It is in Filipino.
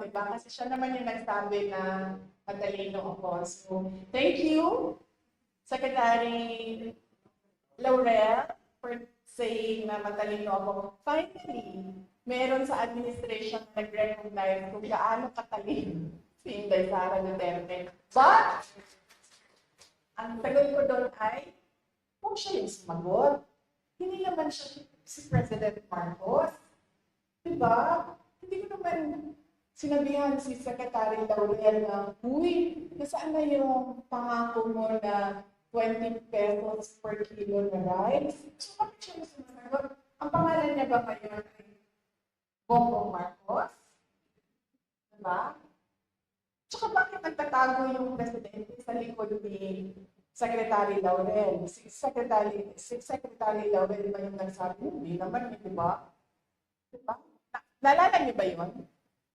di ba? Kasi siya naman yung nagsabi na matalino ako. So, thank you, Secretary Laurel, for saying na matalino ako. Finally, meron sa administration na nag-recognize kung gaano katalino si Inday Sara Duterte. But, ang sagot ko doon ay, kung siya yung sumagot, hindi naman siya si President Marcos. Diba? Hindi ko naman sinabihan si Secretary Laurel na, uy, nasaan na yung pangako mo na 20 pesos per kilo na rice? So, bakit siya yung sumasagot? Ang pangalan niya ba ngayon ay Bongbong Marcos? Diba? Tsaka bakit nagtatago yung presidente sa likod ni Secretary Laurel? Si Secretary Laurel ba yung nagsabi? Hindi naman, di ba? Diba? Naalala niyo ba yun?